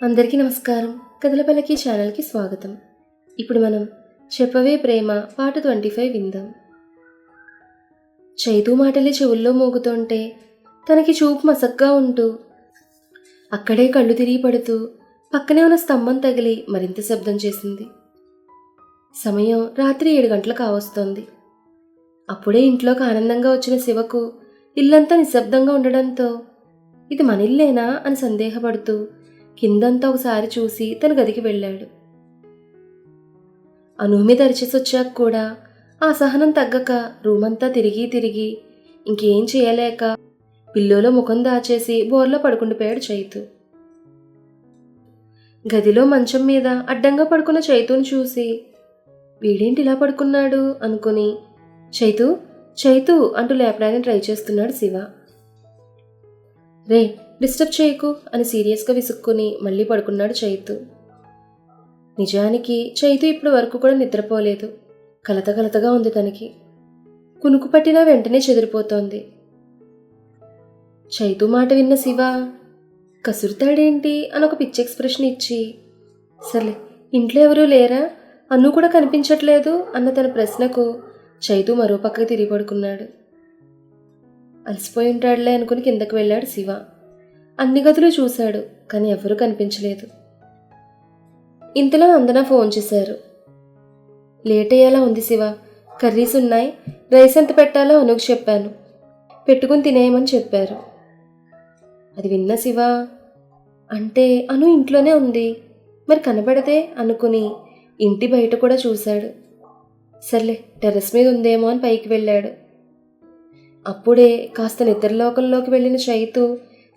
అందరికీ నమస్కారం. కథలపల్లకి ఛానల్కి స్వాగతం. ఇప్పుడు మనం చెప్పవే ప్రేమ పార్ట్ 25 విందాం. చైతు మాటలే చెవుల్లో మోగుతుంటే తనకి చూపు మసగ్గా ఉంటూ అక్కడే కళ్ళు తిరిగి పడుతూ పక్కనే ఉన్న స్తంభం తగిలి మరింత శబ్దం చేసింది. సమయం రాత్రి 7 గంటలు కావస్తోంది. అప్పుడే ఇంట్లోకి ఆనందంగా వచ్చిన శివకు ఇల్లంతా నిశ్శబ్దంగా ఉండడంతో ఇది మన ఇల్లేనా అని సందేహపడుతూ కిందంతా ఒకసారి చూసి తన గదికి వెళ్ళాడు. అను మీద అరిచేసొచ్చాక కూడా ఆ సహనం తగ్గక రూమంతా తిరిగి ఇంకేం చేయలేక పిల్లోలో ముఖం దాచేసి బోర్లో పడుకుండిపోయాడు చైతు. గదిలో మంచం మీద అడ్డంగా పడుకున్న చైతుని చూసి వీడేంటి ఇలా పడుకున్నాడు అనుకుని చైతు చైతు అంటూ లేపడానికి ట్రై చేస్తున్నాడు శివ. రే డిస్టర్బ్ చేయకు అని సీరియస్గా విసుక్కుని మళ్ళీ పడుకున్నాడు చైతు. నిజానికి చైతు ఇప్పటి వరకు కూడా నిద్రపోలేదు. కలతగా ఉంది తనకి. కునుకు పట్టినా వెంటనే చెదిరిపోతోంది. చైతు మాట విన్న శివ కసురుతాడేంటి అని ఒక పిచ్చి ఎక్స్ప్రెషన్ ఇచ్చి సర్లే ఇంట్లో ఎవరూ లేరా, అన్ను కూడా కనిపించట్లేదు అన్న తన ప్రశ్నకు చైతు మరో పక్కకి తిరిగి పడుకున్నాడు. అలసిపోయి ఉంటాడులే అనుకుని కిందకు వెళ్ళాడు శివ. అన్ని గదులు చూశాడు కానీ ఎవరూ కనిపించలేదు. ఇంతలో అందన ఫోన్ చేశారు. లేట్ అయ్యేలా ఉంది శివ, కర్రీస్ ఉన్నాయి, రైస్ ఎంత పెట్టాలో అనుకు చెప్పాను, పెట్టుకుని తినేయమని చెప్పారు. అది విన్న శివ అంటే అను ఇంట్లోనే ఉంది, మరి కనబడదే అనుకుని ఇంటి బయట కూడా చూశాడు. సర్లే టెర్రస్ మీద ఉందేమో అని పైకి వెళ్ళాడు. అప్పుడే కాస్త నిద్రలోకంలోకి వెళ్ళిన చైతు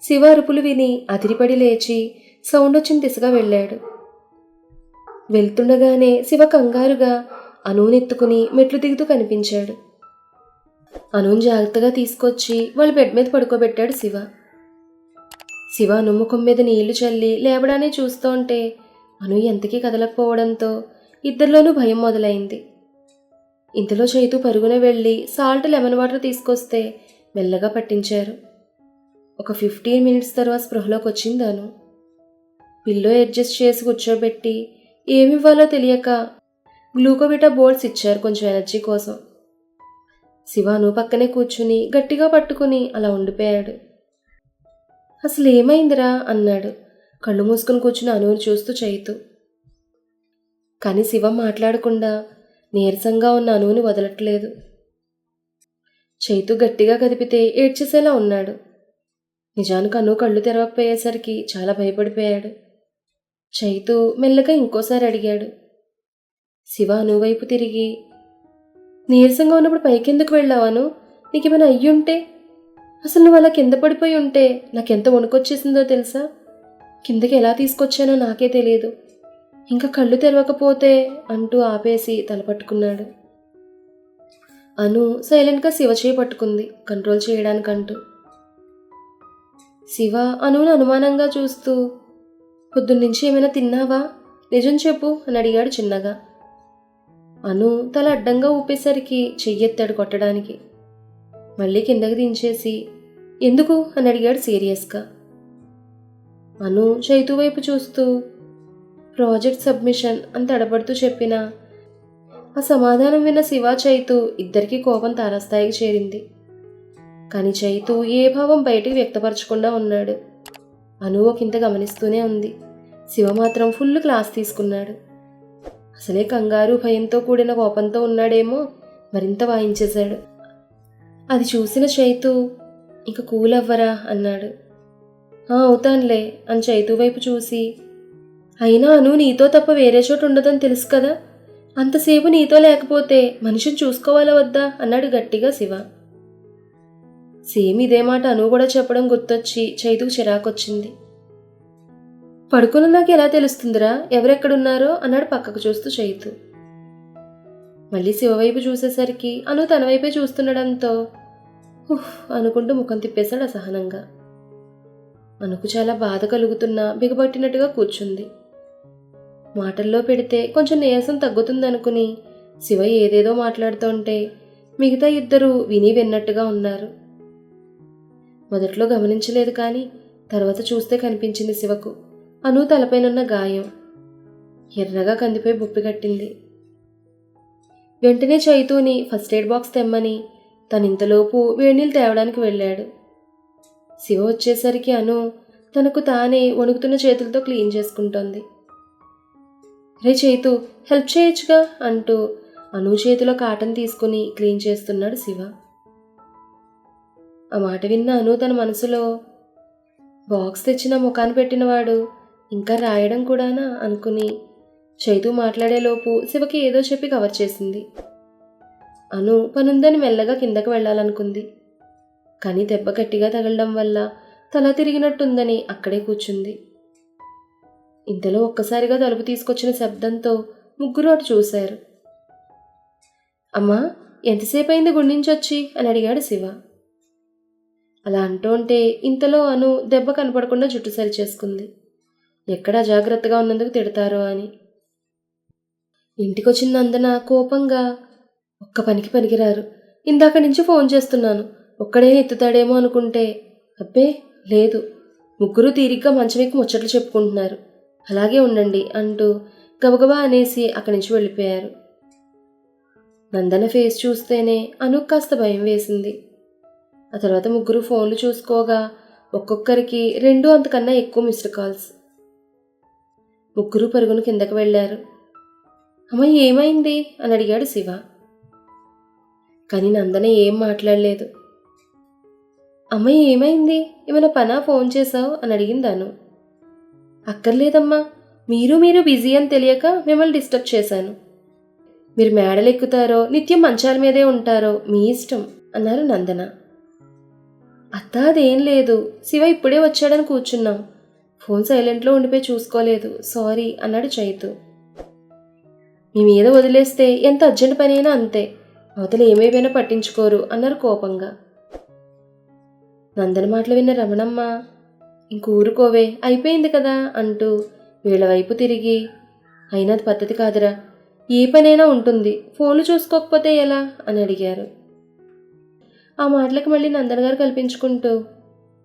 శివ అరుపులు విని అదిరిపడి లేచి సౌండ్ వచ్చిన దిశగా వెళ్ళాడు. వెళ్తుండగానే శివ కంగారుగా అనూనెత్తుకుని మెట్లు దిగుతూ కనిపించాడు. అనూన్ జాగ్రత్తగా తీసుకొచ్చి వాళ్ళ బెడ్ మీద పడుకోబెట్టాడు శివ. శివ అను ముఖం మీద నీళ్లు చల్లి లేవడానే చూస్తూంటే అను ఎంతకీ కదలకపోవడంతో ఇద్దరిలోనూ భయం మొదలైంది. ఇంతలో చైతు పరుగున వెళ్ళి సాల్ట్ లెమన్ వాటర్ తీసుకొస్తే మెల్లగా పట్టించారు. ఒక 15 మినిట్స్ తర్వాత స్పృహలోకి వచ్చింది అను. పిల్లో అడ్జస్ట్ చేసి కూర్చోబెట్టి ఏమివ్వాలో తెలియక గ్లూకోవిటా బోల్ట్స్ ఇచ్చారు కొంచెం ఎనర్జీ కోసం. శివ అను పక్కనే కూర్చుని గట్టిగా పట్టుకుని అలా ఉండిపోయాడు. అసలు ఏమైందిరా అన్నాడు కళ్ళు మూసుకుని కూర్చుని అనువుని చూస్తూ చైతు. కానీ శివ మాట్లాడకుండా నీరసంగా ఉన్న అనువుని వదలట్లేదు. చైతు గట్టిగా కదిపితే ఏడ్చేసేలా ఉన్నాడు. నిజానికి అను కళ్ళు తెరవకపోయేసరికి చాలా భయపడిపోయాడు. చైతు మెల్లగా ఇంకోసారి అడిగాడు. శివ అను వైపు తిరిగి నీరసంగా ఉన్నప్పుడు పైకెందుకు వెళ్ళావాను, నీకేమైనా అయ్యుంటే, అసలు నువ్వు అలా కింద పడిపోయి ఉంటే నాకెంత వణుకొచ్చేసిందో తెలుసా, కిందకి ఎలా తీసుకొచ్చానో నాకే తెలియదు, ఇంకా కళ్ళు తెరవకపోతే అంటూ ఆపేసి తలపట్టుకున్నాడు. అను సైలెంట్గా శివ చేయి పట్టుకుంది కంట్రోల్ చేయడానికంటూ. శివ అనువును అనుమానంగా చూస్తూ పొద్దున్నుంచి ఏమైనా తిన్నావా, నిజం చెప్పు అని అడిగాడు చిన్నగా. అను తల అడ్డంగా ఊపేసరికి చెయ్యెత్తాడు కొట్టడానికి. మళ్ళీ కిందకి దించేసి ఎందుకు అని అడిగాడు సీరియస్గా. అను చైతు వైపు చూస్తూ ప్రాజెక్ట్ సబ్మిషన్ అని తడబడుతూ చెప్పినా ఆ సమాధానం విన్న శివ చైతు ఇద్దరికీ కోపం తారాస్థాయికి చేరింది. కానీ చైతు ఏ భావం బయటికి వ్యక్తపరచకుండా ఉన్నాడు. అను ఒకంత గమనిస్తూనే ఉంది. శివ మాత్రం ఫుల్ క్లాస్ తీసుకున్నాడు. అసలే కంగారు భయంతో కూడిన కోపంతో ఉన్నాడేమో, మరింత వాయించేశాడు. అది చూసిన చైతు ఇంక కూల్ అవ్వరా అన్నాడు. అవుతానులే అని చైతు వైపు చూసి అయినా అను నీతో తప్ప వేరే చోటు ఉండదని తెలుసు కదా, అంతసేపు నీతో లేకపోతే మనిషిని చూసుకోవాలా వద్దా అన్నాడు గట్టిగా శివ. సేమ్ ఇదే మాట అను కూడా చెప్పడం గుర్తొచ్చి చైతుకు చిరాకొచ్చింది. పడుకున్న నాకు ఎలా తెలుస్తుందిరా ఎవరెక్కడున్నారో అన్నాడు పక్కకు చూస్తూ చైతు. మళ్ళీ శివ వైపు చూసేసరికి అను తన వైపే చూస్తుండడంతో అనుకుంటూ ముఖం తిప్పేశాడు అసహనంగా. అనుకు చాలా బాధ కలుగుతున్నా బిగబట్టినట్టుగా కూర్చుంది. మాటల్లో పెడితే కొంచెం నీరసం తగ్గుతుందనుకుని శివ ఏదేదో మాట్లాడుతుంటే మిగతా ఇద్దరు విని విన్నట్టుగా ఉన్నారు. మొదట్లో గమనించలేదు కానీ తర్వాత చూస్తే కనిపించింది శివకు అను తలపైనున్న గాయం ఎర్రగా కందిపోయి బొప్పి కట్టింది. వెంటనే చైతూని ఫస్ట్ ఎయిడ్ బాక్స్ తెమ్మని తనింతలోపు వేడినీళ్ళు తేవడానికి వెళ్ళాడు. శివ వచ్చేసరికి అను తనకు తానే వణుకుతున్న చేతులతో క్లీన్ చేసుకుంటోంది. రే చైతు, హెల్ప్ చేయొచ్చుగా అంటూ అను చేతిలో కాటన్ తీసుకుని క్లీన్ చేస్తున్నాడు శివ. ఆ మాట విన్న అను తన మనసులో, బాక్స్ తెచ్చిన ముఖాన్ని పెట్టినవాడు ఇంకా రాయడం కూడానా అనుకుని చైతు మాట్లాడేలోపు శివకి ఏదో చెప్పి కవర్ చేసింది. అను పనుందని మెల్లగా కిందకు వెళ్ళాలనుకుంది. కానీ దెబ్బ గట్టిగా తగలడం వల్ల తల తిరిగినట్టుందని అక్కడే కూర్చుంది. ఇంతలో ఒక్కసారిగా తలుపు తీసుకొచ్చిన శబ్దంతో ముగ్గురు అటు చూశారు. అమ్మా, ఎంతసేపు అయింది గుండించొచ్చి అని అడిగాడు శివ. అలా అంటూంటే ఇంతలో అను దెబ్బ కనపడకుండా జుట్టు సరిచేసుకుంది. ఎక్కడ అజాగ్రత్తగా ఉన్నందుకు తిడతారో అని. ఇంటికొచ్చిన నందన కోపంగా, ఒక్క పనికి పనికిరారు, ఇందాక నుంచి ఫోన్ చేస్తున్నాను, ఒక్కడే ఎత్తుతాడేమో అనుకుంటే అబ్బే లేదు, ముగ్గురు తీరిగ్గా మంచమెక్కి ముచ్చట్లు చెప్పుకుంటున్నారు, అలాగే ఉండండి అంటూ గబగబా అనేసి అక్కడి నుంచి వెళ్ళిపోయారు. నందన ఫేస్ చూస్తేనే అనుకు కాస్త భయం వేసింది. ఆ తర్వాత ముగ్గురు ఫోన్లు చూసుకోగా ఒక్కొక్కరికి 2 అంతకన్నా ఎక్కువ మిస్డ్ కాల్స్. ముగ్గురు పరుగును కిందకు వెళ్ళారు. అమ్మ ఏమైంది అని అడిగాడు శివ. కానీ నందన ఏం మాట్లాడలేదు. అమ్మ ఏమైంది, ఏమైనా పనా, ఫోన్ చేసావు అని అడిగింది అను. అక్కర్లేదమ్మా, మీరు బిజీ అని తెలియక మిమ్మల్ని డిస్టర్బ్ చేశాను. మీరు మేడలు ఎక్కుతారో నిత్యం మంచాల మీదే ఉంటారో మీ ఇష్టం అన్నారు నందన. అత్త అదేం లేదు, శివ ఇప్పుడే వచ్చాడని కూర్చున్నాం, ఫోన్ సైలెంట్లో ఉండిపోయి చూసుకోలేదు, సారీ అన్నాడు చైతు. మీ మీద వదిలేస్తే ఎంత అర్జెంట్ పని అయినా అంతే, అవతల ఏమైపోయినా పట్టించుకోరు అన్నారు కోపంగా. నందన మాటలు విన్న రమణమ్మ, ఇంక ఊరుకోవే అయిపోయింది కదా అంటూ వీళ్ళ వైపు తిరిగి, అయినా అది పద్ధతి కాదురా, ఏ పనైనా ఉంటుంది, ఫోన్లు చూసుకోకపోతే ఎలా అని అడిగారు. ఆ మాటలకు మళ్ళీ నందన గారు కల్పించుకుంటూ,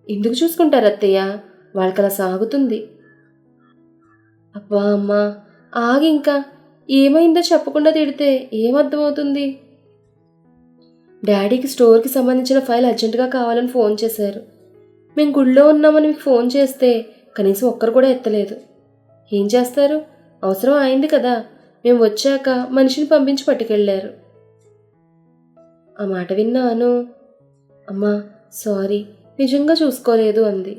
ఎందుకు చూసుకుంటారు అత్తయ్య, వాళ్ళకి అలా సాగుతుంది. అబ్బా అమ్మా ఆగింకా, ఏమైందో చెప్పకుండా తిడితే ఏమర్థమవుతుంది. డాడీకి స్టోర్కి సంబంధించిన ఫైల్ అర్జెంటుగా కావాలని ఫోన్ చేశారు. మేము గుళ్ళో ఉన్నామని మీకు ఫోన్ చేస్తే కనీసం ఒక్కరు కూడా ఎత్తలేదు. ఏం చేస్తారు, అవసరం అయింది కదా, మేము వచ్చాక మనిషిని పంపించి పట్టుకెళ్ళారు. ఆ మాట విన్నాను. అమ్మా సారీ, నిజంగా చూసుకోలేదు అంది.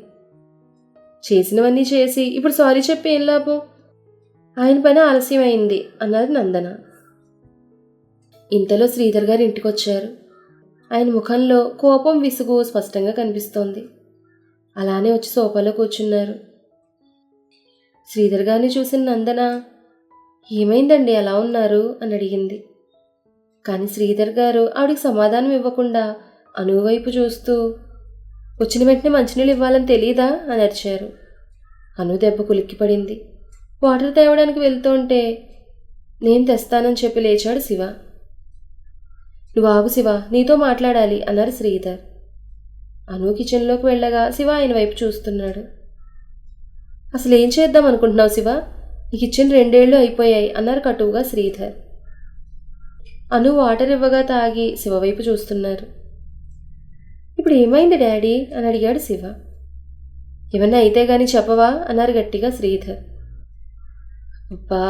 చేసినవన్నీ చేసి ఇప్పుడు సారీ చెప్పి ఏం లాభం, ఆయన పని ఆలస్యం అయింది అన్నది నందన. ఇంతలో శ్రీధర్ గారు ఇంటికొచ్చారు. ఆయన ముఖంలో కోపం, విసుగు స్పష్టంగా కనిపిస్తోంది. అలానే వచ్చి సోఫాలో కూర్చున్నారు. శ్రీధర్ గారిని చూసిన నందన, ఏమైందండి అలా ఉన్నారు అని అడిగింది. కానీ శ్రీధర్ గారు ఆవిడికి సమాధానం ఇవ్వకుండా అనువైపు చూస్తూ, వచ్చిన వెంటనే మంచినీళ్ళు ఇవ్వాలని తెలీదా అని అరిచారు. అను దెబ్బ కులిక్కిపడింది. వాటర్ తేవడానికి వెళ్తుంటే నేను తెస్తానని చెప్పి లేచాడు శివ. నువ్వు ఆగు శివ, నీతో మాట్లాడాలి అన్నారు శ్రీధర్. అను కిచెన్లోకి వెళ్ళగా శివ ఆయన వైపు చూస్తున్నాడు. అసలు ఏం చేద్దాం అనుకుంటున్నావు శివ, నీకు ఇచ్చిన 2 ఏళ్ళు అయిపోయాయి అన్నారు కటువుగా శ్రీధర్. అను వాటర్ ఇవ్వగా తాగి శివ వైపు చూస్తున్నారు. ఇప్పుడు ఏమైంది డాడీ అని అడిగాడు శివ. ఏమన్నా అయితే గాని చెప్పవా అన్నారు గట్టిగా శ్రీధర్. అబ్బా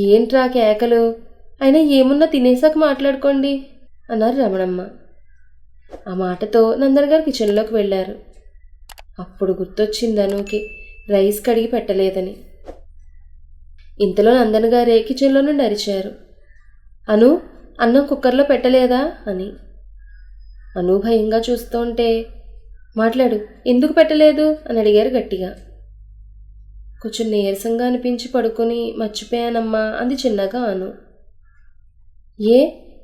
ఏంట్రా కేకలు, అయినా ఏమున్నా తినేసాక మాట్లాడుకోండి అన్నారు రమణమ్మ. ఆ మాటతో నందన్ గారు కిచెన్లోకి వెళ్ళారు. అప్పుడు గుర్తొచ్చింది అనుకి రైస్ కడిగి పెట్టలేదని. ఇంతలో నందన్ గారే కిచెన్లో నుండి అరిచారు. అను, అన్నం కుక్కర్లో పెట్టలేదా అని. అను భయంగా చూస్తుంటే, మాట్లాడు, ఎందుకు పెట్టలేదు అని అడిగారు గట్టిగా. కొంచెం నీరసంగా అనిపించి పడుకొని మర్చిపోయానమ్మా అంది చిన్నగా అను.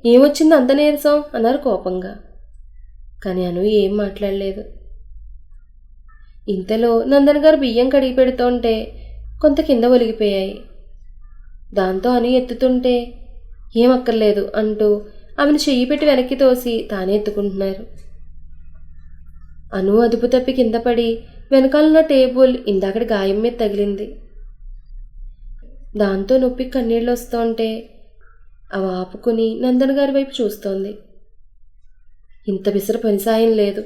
ఏమొచ్చింది అంత నీరసం అన్నారు కోపంగా. కానీ అను ఏం మాట్లాడలేదు. ఇంతలో నందన్ గారు బియ్యం కడిగి పెడుతుంటే కొంత కింద ఒలిగిపోయాయి. దాంతో అను ఎత్తుతుంటే ఏమక్కర్లేదు అంటూ ఆమెను చెయ్యి పెట్టి వెనక్కి తోసి తానే ఎత్తుకుంటున్నారు. అను అదుపు తప్పి కింద పడి వెనకాలన్న టేబుల్ ఇందాకటి గాయం మీద తగిలింది. దాంతో నొప్పి కన్నీళ్ళు వస్తుంటే అవి ఆపుకుని నందన్ గారి వైపు చూస్తోంది. ఇంత విసర పని సాయం లేదు,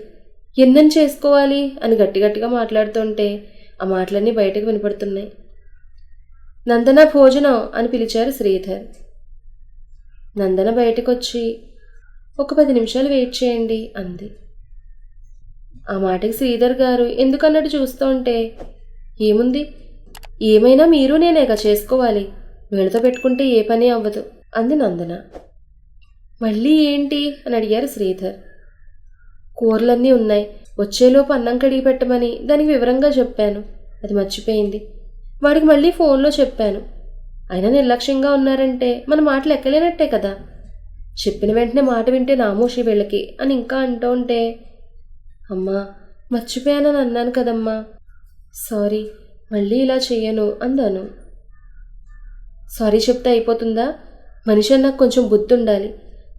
ఎన్నని చేసుకోవాలి అని గట్టిగట్టిగా మాట్లాడుతుంటే ఆ మాటలన్నీ బయటకు వినపడుతున్నాయి. నందన భోజనం అని పిలిచారు శ్రీధర్. నందన బయటకొచ్చి ఒక 10 నిమిషాలు వెయిట్ చేయండి అంది. ఆ మాటకి శ్రీధర్ గారు ఎందుకన్నట్టు చూస్తుంటే, ఏముంది, ఏమైనా మీరు నేనేగా చేసుకోవాలి, వీళ్ళతో పెట్టుకుంటే ఏ పని అవ్వదు అంది నందన. మళ్ళీ ఏంటి అని అడిగారు శ్రీధర్. కూరలన్నీ ఉన్నాయి, వచ్చేలోపు అన్నం కడిగి పెట్టమని దానికి వివరంగా చెప్పాను, అది మర్చిపోయింది. వాడికి మళ్ళీ ఫోన్లో చెప్పాను. అయినా నిర్లక్ష్యంగా ఉన్నారంటే మన మాటలు ఎక్కలేనట్టే కదా. చెప్పిన వెంటనే మాట వింటే నామోషి వీళ్ళకి అని ఇంకా అంటూ ఉంటే, అమ్మా మర్చిపోయానని అన్నాను కదమ్మా, సారీ, మళ్ళీ ఇలా చెయ్యను అందాను. సారీ చెప్తే అయిపోతుందా? మనిషి నాకు కొంచెం బుద్ధి ఉండాలి,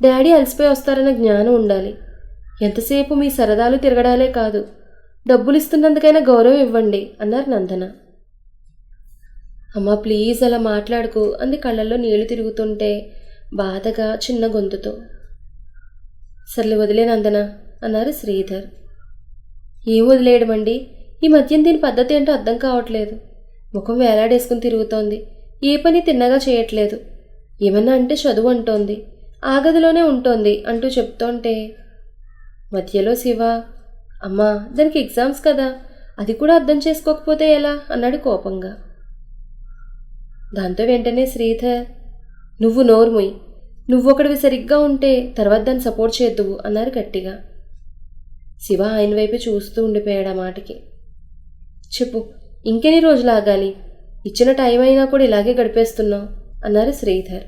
డాడీ అలసిపోయి వస్తారన్న జ్ఞానం ఉండాలి. ఎంతసేపు మీ సరదాలు తిరగడాలే కాదు, డబ్బులు ఇస్తున్నందుకైనా గౌరవం ఇవ్వండి అన్నారు నందన. అమ్మా ప్లీజ్ అలా మాట్లాడుకు అంది కళ్ళల్లో నీళ్లు తిరుగుతుంటే బాధగా చిన్న గొంతుతో. సర్లే వదిలే నందన అన్నారు శ్రీధర్. ఏం వదిలేయడమండి, ఈ మధ్యన దీని పద్ధతి ఏంటో అర్థం కావట్లేదు. ముఖం వేలాడేసుకుని తిరుగుతోంది, ఏ పని తిన్నగా చేయట్లేదు. ఏమన్నా అంటే చదువు అంటోంది, ఆ గదిలోనే ఉంటోంది అంటూ చెప్తోంటే మధ్యలో శివ, అమ్మా దానికి ఎగ్జామ్స్ కదా, అది కూడా అర్థం చేసుకోకపోతే ఎలా అన్నాడు కోపంగా. దాంతో వెంటనే శ్రీధర్, నువ్వు నోర్ముయ్, నువ్వొకడివి సరిగ్గా ఉంటే తర్వాత దాన్ని సపోర్ట్ చేద్దువు అన్నారు గట్టిగా. శివ ఆయన వైపు చూస్తూ ఉండిపోయాడు ఆ మాటకి. చెప్పు, ఇంకెన్ని రోజులు ఆగాలి, ఇచ్చిన టైం అయినా కూడా ఇలాగే గడిపేస్తున్నావు అన్నారు శ్రీధర్.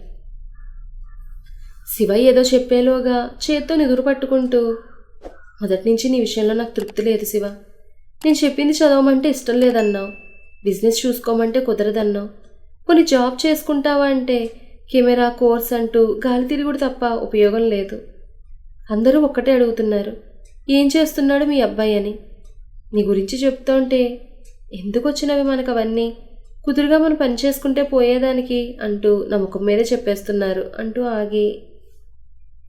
శివ ఏదో చెప్పేలోగా చేత్తో నిదురు పట్టుకుంటూ, మొదటి నుంచి నీ విషయంలో నాకు తృప్తి లేదు శివ. నేను చెప్పింది చదవమంటే ఇష్టం లేదన్నావు, బిజినెస్ చూసుకోమంటే కుదరదన్నావు, కొన్ని జాబ్ చేసుకుంటావా అంటే కెమెరా కోర్స్ అంటూ గాలి తిరుగుడు తప్ప ఉపయోగం లేదు. అందరూ ఒక్కటే అడుగుతున్నారు, ఏం చేస్తున్నాడు మీ అబ్బాయి అని. నీ గురించి చెప్తుంటే ఎందుకు వచ్చినవి మనకు అవన్నీ, కుదురుగా మనం పని చేసుకుంటే పోయేదానికి అంటూ నా ముఖం మీదే చెప్పేస్తున్నారు అంటూ ఆగి,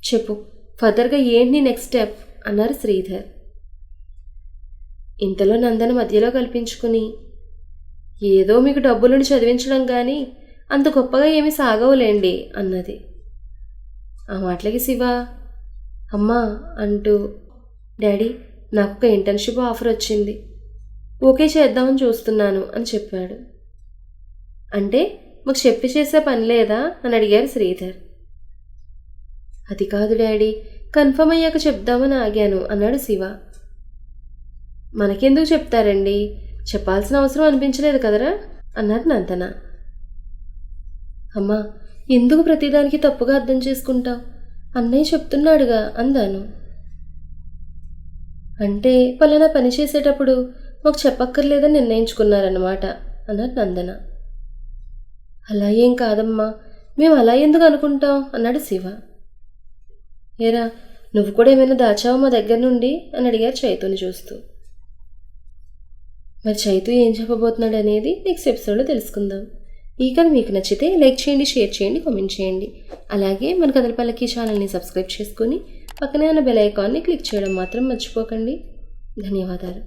చెప్పు ఫర్దర్గా ఏంటి నీ నెక్స్ట్ స్టెప్ అన్నారు శ్రీధర్. ఇంతలో నందన మధ్యలో కల్పించుకుని, ఏదో మీకు డబ్బులుండి చదివించడం కానీ అంత గొప్పగా ఏమీ సాగవులేండి అన్నది. ఆ మాటలకి శివ, అమ్మా అంటూ, డాడీ నాకు ఒక ఇంటర్న్షిప్ ఆఫర్ వచ్చింది, ఓకే చేద్దామని చూస్తున్నాను అని చెప్పాడు. అంటే మాకు చెప్పి చేసే పని లేదా అని అడిగారు శ్రీధర్. అది కాదు డాడీ, కన్ఫర్మ్ అయ్యాక చెప్దామని ఆగాను అన్నాడు శివ. మనకెందుకు చెప్తారండి, చెప్పాల్సిన అవసరం అనిపించలేదు కదరా అన్నారు నందన. అమ్మా ఎందుకు ప్రతిదానికి తప్పుగా అర్థం చేసుకుంటావు, అన్నయ్య చెప్తున్నాడుగా అందాను. అంటే పలానా పని చేసేటప్పుడు మాకు చెప్పక్కర్లేదని నిర్ణయించుకున్నారన్నమాట అన్నారు నందన. అలా ఏం కాదమ్మా, మేము అలా ఎందుకు అనుకుంటాం అన్నాడు శివ. ఏరా నువ్వు కూడా ఏమైనా దాచావా మా దగ్గర నుండి అని అడిగారు చైతుని చూస్తూ. మరి చైతు ఏం చెప్పబోతున్నాడు అనేది నెక్స్ట్ ఎపిసోడ్లో తెలుసుకుందాం. ఈ కథ మీకు నచ్చితే లైక్ చేయండి, షేర్ చేయండి, కామెంట్ చేయండి. అలాగే మన కథల పల్లకి ఛానల్ని సబ్స్క్రైబ్ చేసుకుని పక్కనే ఉన్న బెల్ ఐకాన్ని క్లిక్ చేయడం మాత్రం మర్చిపోకండి. ధన్యవాదాలు.